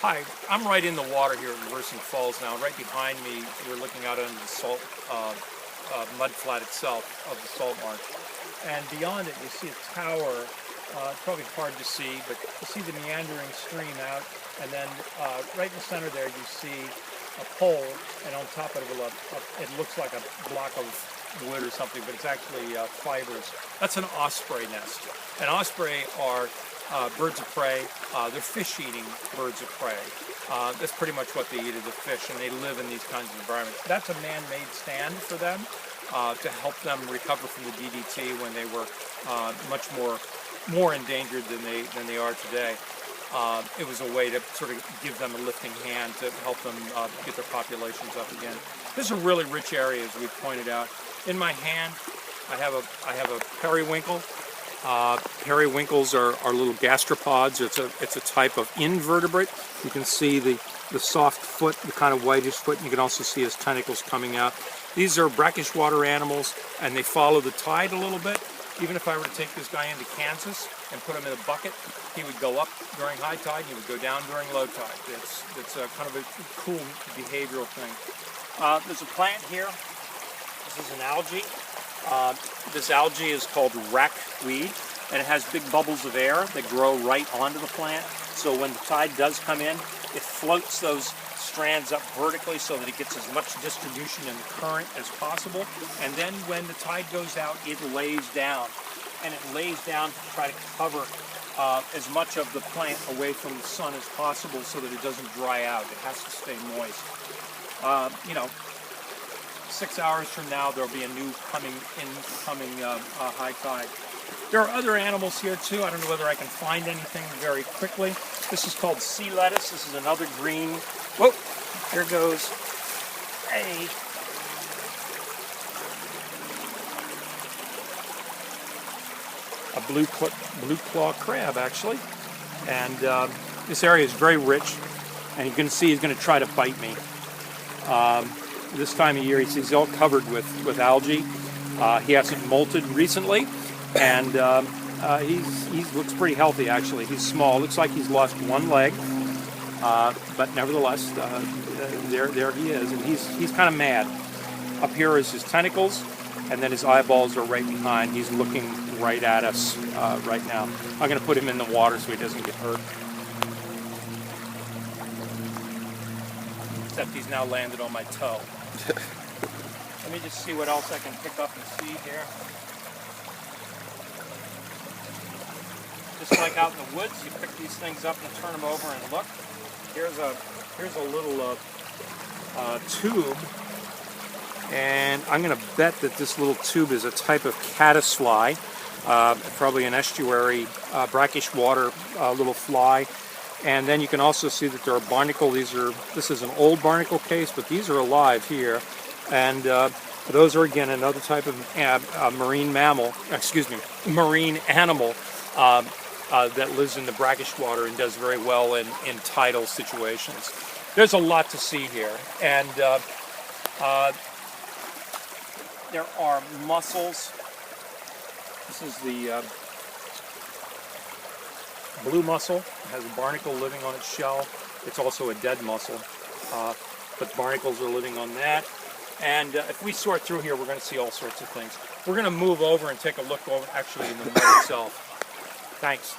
Hi, I'm right in the water here at Reversing Falls now. Right behind me, we're looking out onto the salt mud flat itself of the salt marsh. And beyond it, you see a tower. It's probably hard to see, but you see the meandering stream out. And then right in the center there, you see a pole, and on top of it, it looks like a block of wood or something, but it's actually fibers. That's an osprey nest. And osprey are birds of prey. They're fish-eating birds of prey. That's pretty much what they eat, is the fish, and they live in these kinds of environments. That's a man-made stand for them to help them recover from the DDT when they were much more endangered than they are today. It was a way to sort of give them a lifting hand to help them get their populations up again. This is a really rich area, as we've pointed out. In my hand, I have a periwinkle. Periwinkles are little gastropods. It's a type of invertebrate. You can see the soft foot, the kind of whitish foot, and you can also see his tentacles coming out. These are brackish water animals, and they follow the tide a little bit. Even if I were to take this guy into Kansas and put him in a bucket, he would go up during high tide, and he would go down during low tide. It's a kind of a cool behavioral thing. There's a plant here. This is an algae. This algae is called rackweed, and it has big bubbles of air that grow right onto the plant. So when the tide does come in, it floats those strands up vertically so that it gets as much distribution in the current as possible. And then when the tide goes out, it lays down. And it lays down to try to cover as much of the plant away from the sun as possible so that it doesn't dry out. It has to stay moist. 6 hours from now, there'll be a new incoming high tide. There are other animals here too. I don't know whether I can find anything very quickly. This is called sea lettuce. This is another green. Whoa, here goes a blue claw crab, actually. And this area is very rich, and you can see he's going to try to bite me. This time of year, he's all covered with algae. He hasn't molted recently, and he looks pretty healthy, actually. He's small. Looks like he's lost one leg, but nevertheless, there he is, and he's kind of mad. Up here is his tentacles, and then his eyeballs are right behind. He's looking right at us right now. I'm going to put him in the water so he doesn't get hurt. Except he's now landed on my toe. Let me just see what else I can pick up and see here. Just like out in the woods, you pick these things up and turn them over and look. Here's a little tube, and I'm going to bet that this little tube is a type of caddisfly, probably an estuary brackish water little fly. And then you can also see that there are barnacle. This is an old barnacle case, but these are alive here. And those are, again, another type of marine animal that lives in the brackish water and does very well in tidal situations. There's a lot to see here. And there are mussels. This is the blue mussel. It has a barnacle living on its shell. It's also a dead mussel, but barnacles are living on that. And if we sort through here, we're going to see all sorts of things. We're going to move over and take a look over actually in the mud itself. Thanks.